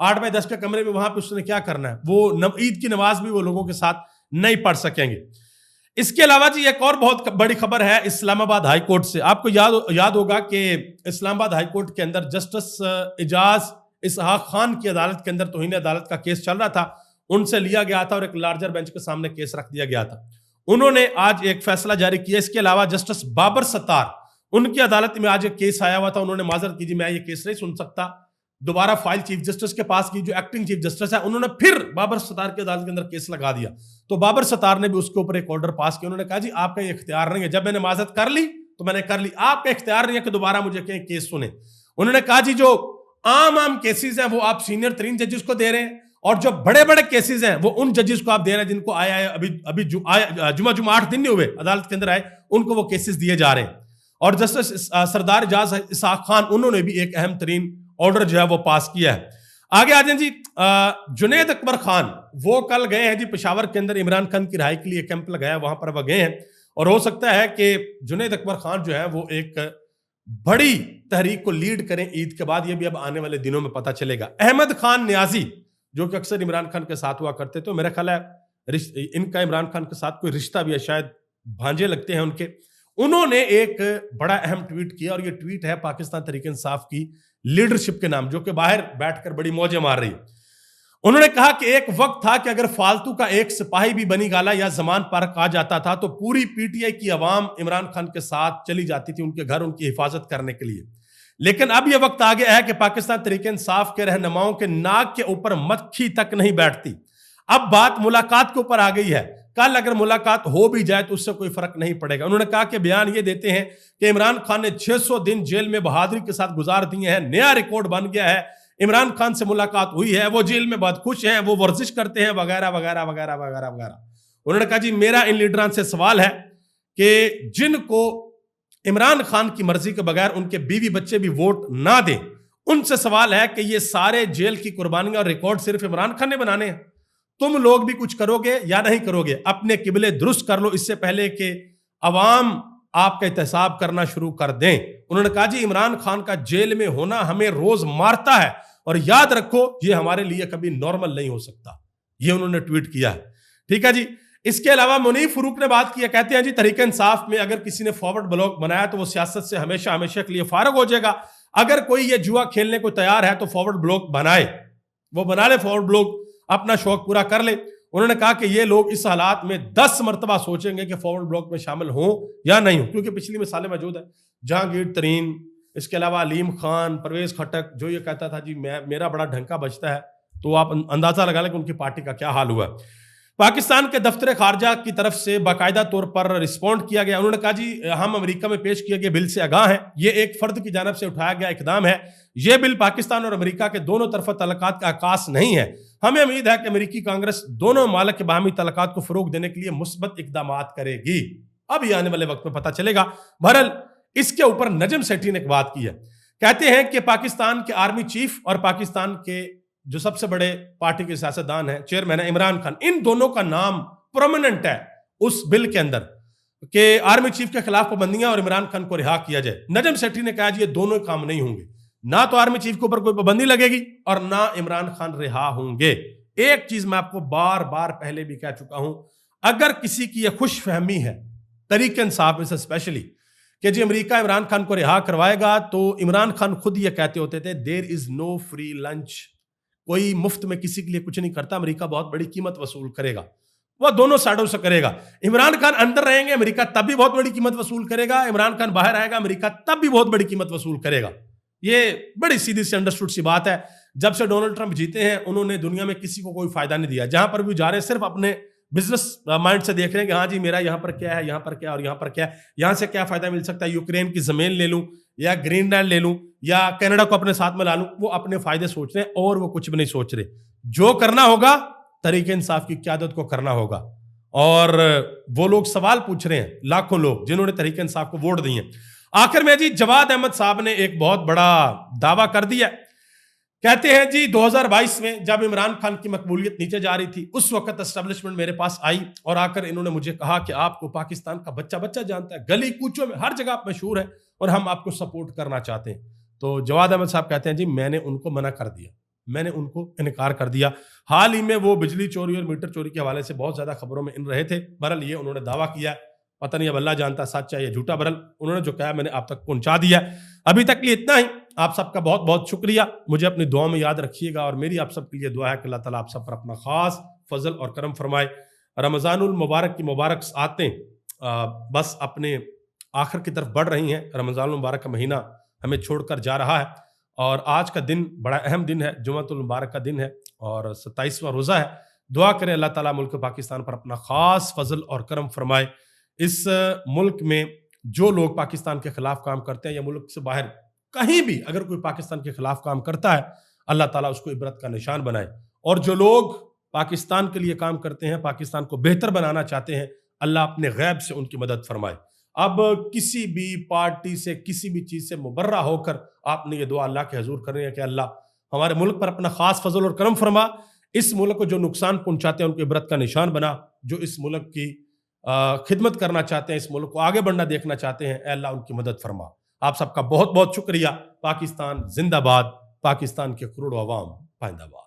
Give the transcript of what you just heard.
8x10 کے کمرے میں وہاں پہ اس نے کیا کرنا ہے؟ وہ عید کی نماز بھی وہ لوگوں کے ساتھ نہیں پڑھ سکیں گے۔ اس کے علاوہ جی ایک اور بہت بڑی خبر ہے اسلام آباد ہائی کورٹ سے۔ آپ کو یاد ہوگا کہ اسلام آباد ہائی کورٹ کے اندر جسٹس اعجاز اسحاق خان کی عدالت کے اندر توہین عدالت کا کیس چل رہا تھا، ان سے لیا گیا تھا اور ایک لارجر بینچ کے سامنے کیس رکھ دیا گیا تھا۔ انہوں نے آج ایک فیصلہ جاری کیا۔ اس کے علاوہ جسٹس بابر ستار، ان کی عدالت میں آج ایک کیس آیا ہوا تھا، انہوں نے معذرت کی جی میں یہ کیس نہیں سن سکتا، دوبارہ فائل چیف جسٹس کے پاس کی، جو ایکٹنگ چیف جسٹس ہے انہوں نے پھر بابر ستار کی عدالت کے اندر کیس لگا دیا۔ تو بابر ستار نے بھی اس کے اوپر ایک آرڈر پاس کیا، انہوں نے کہا جی آپ کا یہ اختیار نہیں ہے، جب میں نے معذرت کر لی تو میں نے کر لی، آپ کا اختیار نہیں ہے کہ دوبارہ مجھے کہیں کیس سنیں۔ انہوں نے کہا جی جو عام کیسز ہیں وہ آپ سینئر ترین ججز کو دے رہے ہیں، اور جو بڑے بڑے کیسز ہیں وہ ان ججز کو آپ دے رہے ہیں جن کو ابھی جمعہ 8 دن نہیں ہوئے عدالت کے اندر آئے، ان کو وہ کیسز دیے جا رہے ہیں۔ اور جسٹس سردار اعجاز اسحاق خان، انہوں نے بھی ایک اہم ترین آرڈر جو ہے وہ پاس کیا ہے۔ آگے آ جائیں جی، جنید اکبر خان وہ کل گئے ہیں جی پشاور کے اندر عمران خان کی رہائی کے لیے کیمپ لگایا، وہاں پر وہ گئے ہیں، اور ہو سکتا ہے کہ جنید اکبر خان جو ہے وہ ایک بڑی تحریک کو لیڈ کریں عید کے بعد، یہ بھی اب آنے والے دنوں میں پتہ چلے گا۔ احمد خان نیازی جو کہ اکثر عمران خان کے ساتھ ہوا کرتے، تو میرا خیال ہے ان کا عمران خان کے ساتھ کوئی رشتہ بھی ہے، شاید بھانجے لگتے ہیں ان کے۔ انہوں نے ایک بڑا اہم ٹویٹ کیا، اور یہ ٹویٹ ہے پاکستان تحریک انصاف کی لیڈرشپ کے نام، جو کہ باہر بیٹھ کر بڑی موجیں مار رہی ہے۔ انہوں نے کہا کہ ایک وقت تھا کہ اگر فالتو کا ایک سپاہی بھی بنی گالا یا زمان پارک آ جاتا تھا تو پوری پی ٹی آئی کی عوام عمران خان کے ساتھ چلی جاتی تھی ان کے گھر، ان کی حفاظت کرنے کے لیے۔ لیکن اب یہ وقت آ گیا ہے کہ پاکستان تحریک انصاف کے رہنماؤں کے ناک کے اوپر مکھی تک نہیں بیٹھتی، اب بات ملاقات کے اوپر آ گئی ہے۔ کل اگر ملاقات ہو بھی جائے تو اس سے کوئی فرق نہیں پڑے گا۔ انہوں نے کہا کہ بیان یہ دیتے ہیں کہ عمران خان نے 600 دن جیل میں بہادری کے ساتھ گزار دیے ہیں، نیا ریکارڈ بن گیا ہے، عمران خان سے ملاقات ہوئی ہے، وہ جیل میں بہت خوش ہیں، وہ ورزش کرتے ہیں وغیرہ وغیرہ وغیرہ وغیرہ وغیرہ۔ انہوں نے کہا جی میرا ان لیڈران سے سوال ہے کہ جن کو عمران خان کی مرضی کے بغیر ان کے بیوی بچے بھی ووٹ نہ دیں، ان سے سوال ہے کہ یہ سارے جیل کی قربانیاں اور ریکارڈ صرف عمران خان نے بنانے ہیں؟ تم لوگ بھی کچھ کرو گے یا نہیں کرو گے؟ اپنے قبلے درست کر لو اس سے پہلے کہ عوام آپ کا احتساب کرنا شروع کر دیں۔ انہوں نے کہا جی عمران خان کا جیل میں ہونا ہمیں روز مارتا ہے، اور یاد رکھو یہ ہمارے لیے کبھی نارمل نہیں ہو سکتا۔ یہ انہوں نے ٹویٹ کیا ہے، ٹھیک ہے جی۔ اس کے علاوہ منیف فروق نے بات کی، کہتے ہیں جی تحریک انصاف میں اگر کسی نے فارورڈ بلاک بنایا تو وہ سیاست سے ہمیشہ ہمیشہ کے لیے فارغ ہو جائے گا۔ اگر کوئی یہ جوا کھیلنے کو تیار ہے تو فارورڈ بلاک بنائے، وہ بنا لے فارورڈ بلاک، اپنا شوق پورا کر لے۔ انہوں نے کہا کہ یہ لوگ اس حالات میں 10 مرتبہ سوچیں گے کہ فارورڈ بلاک میں شامل ہوں یا نہیں ہوں، کیونکہ پچھلی مثالیں موجود ہیں، جہانگیر ترین، اس کے علاوہ علیم خان، پرویز خٹک، جو یہ کہتا تھا جی میرا بڑا ڈھنکا بچتا ہے، تو آپ اندازہ لگا لیں کہ ان کی پارٹی کا کیا حال ہوا ہے۔ پاکستان کے دفتر خارجہ کی طرف سے باقاعدہ طور پر رسپونڈ کیا گیا۔ انہوں نے کہا جی ہم امریکہ میں پیش کیے گئے بل سے آگاہ ہیں، یہ ایک فرد کی جانب سے اٹھایا گیا اقدام ہے، یہ بل پاکستان اور امریکہ کے دونوں طرفہ تعلقات کا عکاس نہیں ہے۔ ہمیں امید ہے کہ امریکی کانگریس دونوں ممالک کے باہمی تعلقات کو فروغ دینے کے لیے مثبت اقدامات کرے گی۔ اب یہ آنے والے وقت میں پتہ چلے گا۔ بہرحال اس کے اوپر نجم سیٹھی نے ایک بات کی ہے، کہتے ہیں کہ پاکستان کے آرمی چیف اور پاکستان کے جو سب سے بڑے پارٹی کے سیاستدان ہیں، چیئرمین ہے عمران خان، ان دونوں کا نام پرومیننٹ ہے اس بل کے اندر کہ آرمی چیف کے خلاف پابندیاں اور عمران خان کو رہا کیا جائے۔ نجم سیٹھی نے کہا جی یہ دونوں کام نہیں ہوں گے، نہ تو آرمی چیف کے اوپر کوئی پابندی لگے گی اور نہ عمران خان رہا ہوں گے۔ ایک چیز میں آپ کو بار بار پہلے بھی کہہ چکا ہوں، اگر کسی کی یہ خوش فہمی ہے تحریک انصاف میں سے اسپیشلی کہ جی امریکہ عمران خان کو رہا کروائے گا، تو عمران خان خود یہ کہتے ہوتے تھے دیر از نو فری لنچ، کوئی مفت میں کسی کے لیے کچھ نہیں کرتا، امریکہ بہت بڑی قیمت وصول کرے گا، وہ دونوں سائڈوں سے کرے گا۔ عمران خان اندر رہیں گے، امریکہ تب بھی بہت بڑی قیمت وصول کرے گا، عمران خان باہر آئے گا، امریکہ تب بھی بہت بڑی قیمت وصول کرے گا۔ یہ بڑی سیدھی سی انڈرسٹوڈ سی بات ہے۔ جب سے ڈونلڈ ٹرمپ جیتے ہیں انہوں نے دنیا میں کسی کو کوئی فائدہ نہیں دیا، جہاں پر بھی جا رہے ہیں صرف اپنے بزنس مائنڈ سے دیکھ رہے ہیں کہ ہاں جی میرا یہاں پر کیا ہے، یہاں پر کیا اور یہاں پر کیا ہے، یہاں سے کیا فائدہ مل سکتا ہے، یوکرین کی زمین لے لوں یا گرین لینڈ لے لوں یا کینیڈا کو اپنے ساتھ میں لا لوں، وہ اپنے فائدے سوچ رہے ہیں اور وہ کچھ بھی نہیں سوچ رہے۔ جو کرنا ہوگا تحریک انصاف کی قیادت کو کرنا ہوگا، اور وہ لوگ سوال پوچھ رہے ہیں، لاکھوں لوگ جنہوں نے تحریک انصاف کو ووٹ دی ہیں۔ آخر میں جی جواد احمد صاحب نے ایک بہت بڑا دعویٰ کر دیا، کہتے ہیں جی 2022 میں جب عمران خان کی مقبولیت نیچے جا رہی تھی اس وقت اسٹیبلشمنٹ میرے پاس آئی اور آ کر انہوں نے مجھے کہا کہ آپ کو پاکستان کا بچہ بچہ جانتا ہے، گلی کوچوں میں ہر جگہ آپ مشہور ہیں اور ہم آپ کو سپورٹ کرنا چاہتے ہیں۔ تو جواد احمد صاحب کہتے ہیں جی میں نے ان کو منع کر دیا، میں نے ان کو انکار کر دیا۔ حال ہی میں وہ بجلی چوری اور میٹر چوری کے حوالے سے بہت زیادہ خبروں میں ان رہے تھے، بہرحال یہ انہوں نے دعویٰ کیا ہے، پتہ نہیں اب اللہ جانتا سچ ہے یا جھوٹا، بہرحال انہوں نے جو کہا میں نے آپ تک پہنچا دیا۔ ابھی تک یہ اتنا ہی، آپ سب کا بہت بہت شکریہ، مجھے اپنی دعا میں یاد رکھیے گا، اور میری آپ سب کے لیے دعا ہے کہ اللہ تعالیٰ آپ سب پر اپنا خاص فضل اور کرم فرمائے۔ رمضان المبارک کی مبارک ساعتیں بس اپنے آخر کی طرف بڑھ رہی ہیں، رمضان المبارک کا مہینہ ہمیں چھوڑ کر جا رہا ہے، اور آج کا دن بڑا اہم دن ہے، جمعۃ المبارک کا دن ہے اور 27واں روزہ ہے۔ دعا کریں اللہ تعالیٰ ملک پاکستان پر اپنا خاص فضل اور کرم فرمائے۔ اس ملک میں جو لوگ پاکستان کے خلاف کام کرتے ہیں یا ملک سے باہر کہیں بھی اگر کوئی پاکستان کے خلاف کام کرتا ہے، اللہ تعالیٰ اس کو عبرت کا نشان بنائے، اور جو لوگ پاکستان کے لیے کام کرتے ہیں، پاکستان کو بہتر بنانا چاہتے ہیں، اللہ اپنے غیب سے ان کی مدد فرمائے۔ اب کسی بھی پارٹی سے کسی بھی چیز سے مبرہ ہو کر آپ نے یہ دعا اللہ کے حضور کرنی ہے کہ اللہ ہمارے ملک پر اپنا خاص فضل اور کرم فرما، اس ملک کو جو نقصان پہنچاتے ہیں ان کو عبرت کا نشان بنا، جو اس ملک کی خدمت کرنا چاہتے ہیں، اس ملک کو آگے بڑھنا دیکھنا چاہتے ہیں، اے اللہ ان کی مدد فرما۔ آپ سب کا بہت بہت شکریہ۔ پاکستان زندہ باد، پاکستان کے کروڑوں عوام پائندہ باد۔